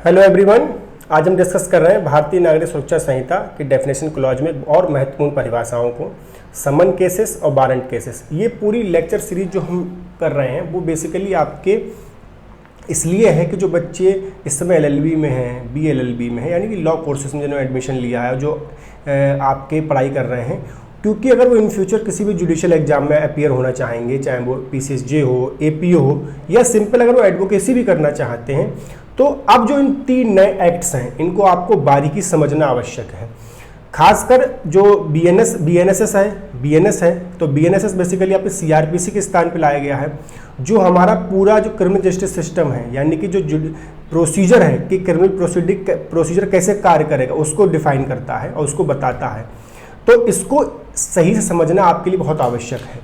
Hello everyone, आज हम discuss कर रहे हैं भारतीय नागरिक सुरक्षा संहिता की डेफिनेशन क्लॉज में और महत्वपूर्ण परिभाषाओं को, समन केसेस और वारंट केसेस। ये पूरी लेक्चर सीरीज जो हम कर रहे हैं वो बेसिकली आपके इसलिए है कि जो बच्चे इस समय LLB में हैं, BLLB में हैं, यानी कि लॉ कोर्सेज में जिन्होंने एडमिशन लिया है, जो आपके पढ़ाई कर रहे हैं, क्योंकि अगर वो इन फ्यूचर किसी भी जुडिशियल एग्जाम में अपीयर होना चाहेंगे, चाहे वो PCSJ हो, APO हो या सिंपल अगर वो एडवोकेसी भी करना चाहते हैं, तो अब जो इन 3 नए एक्ट्स हैं इनको आपको बारीकी समझना आवश्यक है। खासकर जो BNSS है, तो BNSS बेसिकली आपके CRPC के स्थान पे लाया गया है, जो हमारा पूरा जो क्रिमिनल जस्टिस सिस्टम है, यानी कि जो प्रोसीजर है कि क्रिमिनल प्रोसीजर कैसे कार्य करेगा, उसको डिफाइन करता है और उसको बताता है। तो इसको सही से समझना आपके लिए बहुत आवश्यक है।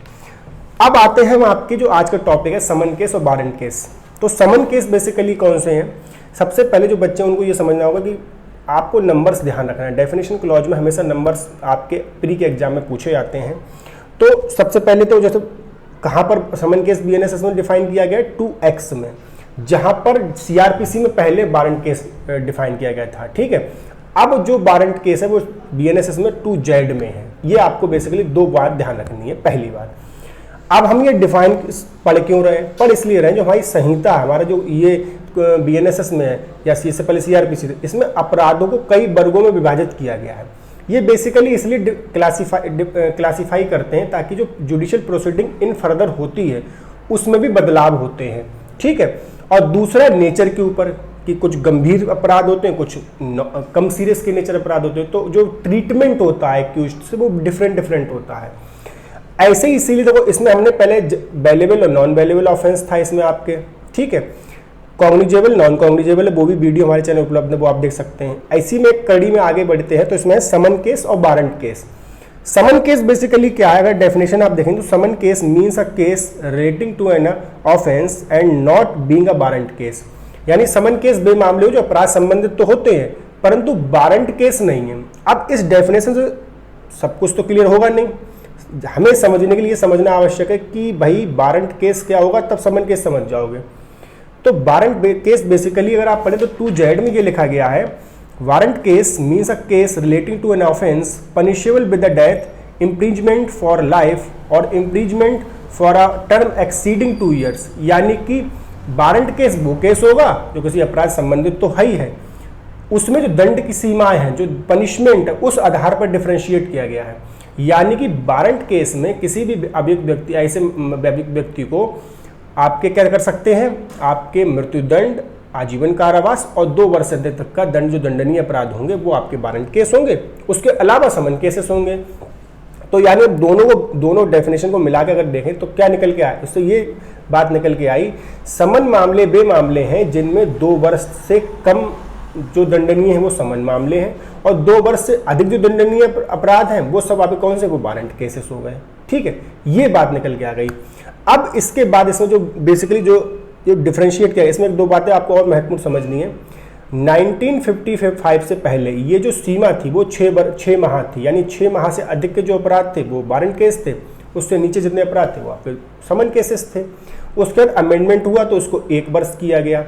अब आते हैं हम आपके जो आज का टॉपिक है, समन केस और वारंट केस। तो समन केस बेसिकली कौन से हैं? सबसे पहले जो बच्चे उनको ये समझना होगा कि आपको नंबर्स ध्यान रखना है। डेफिनेशन क्लॉज में हमेशा नंबर्स आपके प्री के एग्जाम में पूछे जाते हैं। तो सबसे पहले तो जैसे कहाँ पर समन केस BNSS में डिफाइन किया गया है, 2X में, जहाँ पर CRPC में पहले वारंट केस डिफाइन किया गया था। ठीक है, अब जो वारंट केस है वो BNSS में 2Z में है। ये आपको बेसिकली 2 बात ध्यान रखनी है। पहली बात, अब हम ये डिफाइन पढ़ क्यों रहे हैं? पढ़ इसलिए रहे हैं जो हमारी संहिता हमारा जो ये BNSS में है या इससे पहले CRPC, इसमें अपराधों को कई वर्गों में विभाजित किया गया है। ये बेसिकली इसलिए क्लासिफाई करते हैं ताकि जो जुडिशियल प्रोसीडिंग इन फर्दर होती है उसमें भी बदलाव होते हैं। ठीक है, और दूसरा नेचर के ऊपर कि कुछ गंभीर अपराध होते हैं, कुछ कम सीरियस के नेचर अपराध होते हैं, तो जो ट्रीटमेंट होता है एक्यूज्ड से वो डिफरेंट होता है। ऐसे ही इसीलिए देखो इसमें हमने पहले बेलेबल और नॉन बेलेबल ऑफेंस था इसमें आपके। ठीक है, कॉग्निजेबल नॉन कॉग्निजेबल है, वो भी वीडियो हमारे चैनल उपलब्ध है, वो आप देख सकते हैं। ऐसी में एक कड़ी में आगे बढ़ते हैं तो इसमें है समन केस और warrant case. Summon case basically क्या है? अगर डेफिनेशन आप देखें तो summon case means a case relating to an offence and not being a warrant case. यानी समन केस वे मामले हो जो अपराध संबंधित तो होते हैं परंतु वारंट केस नहीं है। अब इस डेफिनेशन से सब कुछ तो क्लियर होगा नहीं, हमें समझने के लिए समझना आवश्यक है कि भाई वारंट केस क्या होगा, तब समन केस समझ जाओगे। तो वारंट केस बेसिकली अगर आप पढ़े तो 2Z में ये लिखा गया है, warrant case means a case relating to an offence punishable with the death, imprisonment for life और imprisonment for a term exceeding 2 years. यानी कि वारंट केस वो केस होगा जो किसी अपराध संबंधित तो है ही है, उसमें जो दंड की सीमाएं हैं, जो पनिशमेंट है, उस आधार पर डिफरेंशिएट किया गया है। यानी कि वारंट केस में किसी भी अभियुक्त व्यक्ति, ऐसे व्यक्ति को आपके क्या कर सकते हैं, आपके मृत्युदंड, आजीवन कारावास और 2 वर्ष से अधिक तक का दंड, जो दंडनीय अपराध होंगे वो आपके वारंट केस होंगे। उसके अलावा समन केसेस होंगे। तो यानी दोनों डेफिनेशन को मिला के अगर देखें तो क्या निकल के आए, उससे ये बात निकल के आई, समन मामले वे मामले हैं जिनमें 2 वर्ष से कम जो दंडनीय है वो समन मामले हैं, और 2 वर्ष से अधिक जो दंडनीय अपराध हैं वो सब आपके कौन से, वो वारंट केसेस हो गए। ठीक है, ये बात निकल के आ गई। अब इसके बाद इसमें जो बेसिकली जो डिफरेंशिएट किया है, इसमें 2 बातें आपको और महत्वपूर्ण समझनी है। 1955 से पहले ये जो सीमा थी वो 6 माह थी, यानी 6 माह से अधिक के जो अपराध थे वो वारंट केस थे, उससे नीचे जितने अपराध थे वो आपके समन केसेस थे। उसके बाद अमेंडमेंट हुआ तो उसको 1 वर्ष किया गया।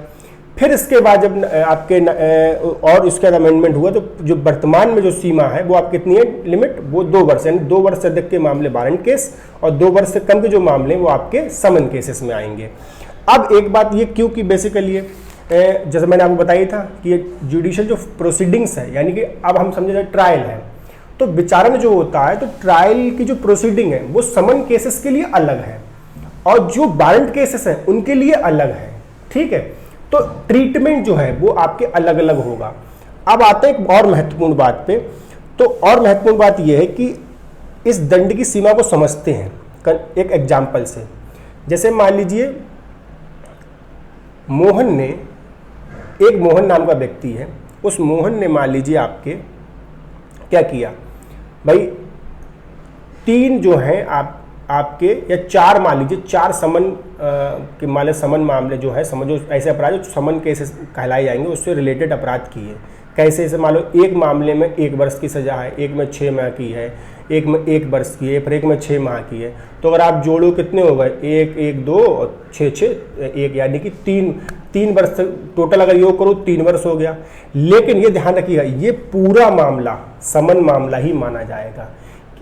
फिर इसके बाद जब आपके और इसके बाद अमेंडमेंट हुआ तो जो वर्तमान में जो सीमा है वो आप कितनी है लिमिट, वो 2 वर्ष, यानी 2 वर्ष से अधिक के मामले वारंट केस और 2 वर्ष से कम के जो मामले वो आपके समन केसेस में आएंगे। अब एक बात ये क्यों कि बेसिकली जैसे मैंने आपको बताया था कि ये जुडिशियल जो प्रोसीडिंग्स है, यानी कि अब हम समझे जाए ट्रायल है, तो विचारण जो होता है तो ट्रायल की जो प्रोसीडिंग है वो समन केसेस के लिए अलग है और जो वारंट केसेस हैं उनके लिए अलग है। ठीक है, तो ट्रीटमेंट जो है वो आपके अलग अलग होगा। अब आते हैं एक और महत्वपूर्ण बात पे, तो और महत्वपूर्ण बात यह है कि इस दंड की सीमा को समझते हैं एक एग्जाम्पल से। जैसे मान लीजिए मोहन नाम का व्यक्ति है, उस मोहन ने मान लीजिए आपके क्या किया भाई, 3 जो हैं आपके या 4 मान लीजिए 4 समन के समन मामले जो है, समझो ऐसे अपराध जो समन केसेस कहलाए जाएंगे, उससे रिलेटेड अपराध किए। कैसे? जैसे मान लो एक मामले में 1 वर्ष की सजा है, एक में 6 माह की है, एक में 1 वर्ष की है, फिर एक में 6 माह की है। तो अगर आप जोड़ो कितने हो गए, 1 1 2 और 6 6 1, यानी कि 3 वर्ष टोटल अगर योग करो 3 वर्ष हो गया। लेकिन ये ध्यान रखिएगा, ये पूरा मामला समन मामला ही माना जाएगा।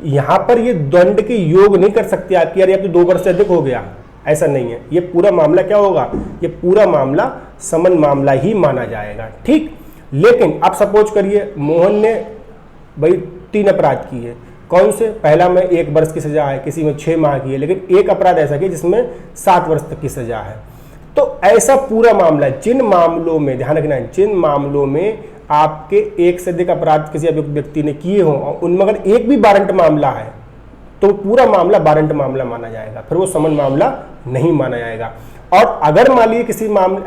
यहाँ पर ये दंड के योग नहीं कर सकते आपकी, यार ये तो 2 वर्ष से अधिक हो गया, ऐसा नहीं है। ये पूरा मामला क्या होगा, ये पूरा मामला समन मामला ही माना जाएगा, ठीक। लेकिन अब सपोज करिए मोहन ने भाई 3 अपराध किए, कौन से, पहला में 1 वर्ष की सजा है, किसी में 6 माह की है, लेकिन एक अपराध ऐसा किया जिसमें 7 वर्ष तक की सजा है। तो ऐसा पूरा मामला, जिन मामलों में ध्यान रखना है, जिन मामलों में आपके 1 से अधिक अपराध किसी अभियुक्त व्यक्ति ने किए हों और उनमें अगर एक भी वारंट मामला है तो पूरा मामला वारंट मामला माना जाएगा, फिर वो समन मामला नहीं माना जाएगा। और अगर मान लीजिए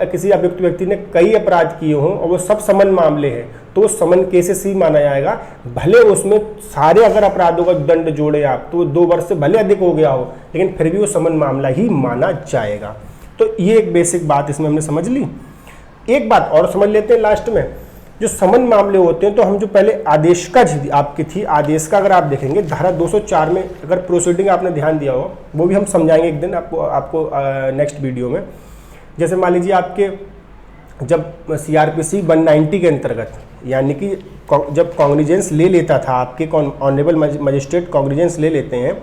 किसी अभियुक्त व्यक्ति ने कई अपराध किए हों और वो सब समन मामले हैं तो समन केसेस ही माना जाएगा। भले उसमें सारे अगर अपराधों का दंड जोड़े आप तो 2 वर्ष से भले अधिक हो गया हो, लेकिन फिर भी वो समन मामला ही माना जाएगा। तो ये एक बेसिक बात इसमें हमने समझ ली। एक बात और समझ लेते हैं लास्ट में, जो समन मामले होते हैं तो हम जो पहले आदेश का आपकी थी, आदेश का अगर आप देखेंगे धारा 204 में अगर प्रोसीडिंग आपने ध्यान दिया हो, वो भी हम समझाएंगे एक दिन आपको नेक्स्ट वीडियो में। जैसे मान लीजिए आपके जब CRPC 190 के अंतर्गत, यानी कि जब कॉग्निजेंस ले लेता था आपके ऑनरेबल मजिस्ट्रेट कॉग्निजेंस ले लेते हैं,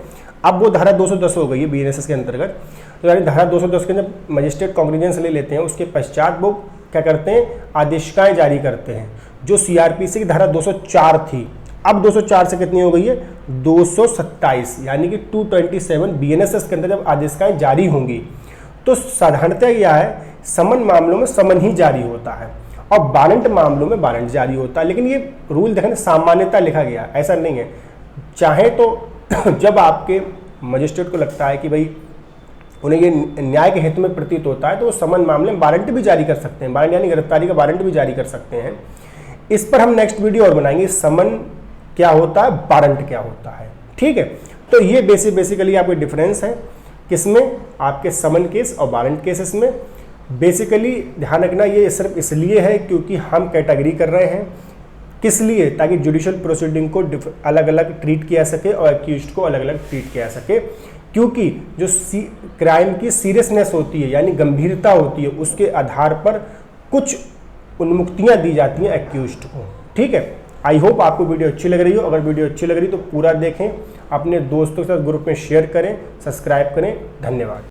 अब वो धारा 210 हो गई है BNSS के अंतर्गत। तो यानी धारा 210 के जब मजिस्ट्रेट कॉग्निजेंस ले लेते हैं उसके पश्चात वो क्या करते हैं, आदेशिकाएं जारी करते हैं। जो CRPC की धारा 204 थी, अब 204 से कितनी हो गई है, 227, यानी कि 227 BNSS के अंदर जब आदेशिकाएं जारी होंगी तो साधारणतः क्या है, समन मामलों में समन ही जारी होता है और वारंट मामलों में वारंट जारी होता है। लेकिन ये रूल देखें सामान्यता लिखा गया, ऐसा नहीं है। चाहे तो जब आपके मजिस्ट्रेट को लगता है कि भाई उन्हें ये न्याय के हित में प्रतीत होता है तो वो समन मामले में वारंट भी जारी कर सकते हैं, वारंट यानी गिरफ्तारी का वारंट भी जारी कर सकते हैं। इस पर हम नेक्स्ट वीडियो और बनाएंगे, समन क्या होता है, वारंट क्या होता है, ठीक है। तो ये बेसिकली आपके डिफरेंस है किसमें, आपके समन केस और वारंट केसेस में। बेसिकली ध्यान रखना ये सिर्फ इसलिए है क्योंकि हम कैटेगरी कर रहे हैं, किस लिए, ताकि जुडिशियल प्रोसीडिंग को अलग अलग ट्रीट किया सके और एक्यूज्ड को अलग अलग ट्रीट किया सके। क्योंकि जो क्राइम की सीरियसनेस होती है यानी गंभीरता होती है, उसके आधार पर कुछ उन्मुक्तियां दी जाती हैं एक्यूज्ड को, ठीक है। आई होप आपको वीडियो अच्छी लग रही हो। अगर वीडियो अच्छी लग रही तो पूरा देखें, अपने दोस्तों के साथ ग्रुप में शेयर करें, सब्सक्राइब करें। धन्यवाद।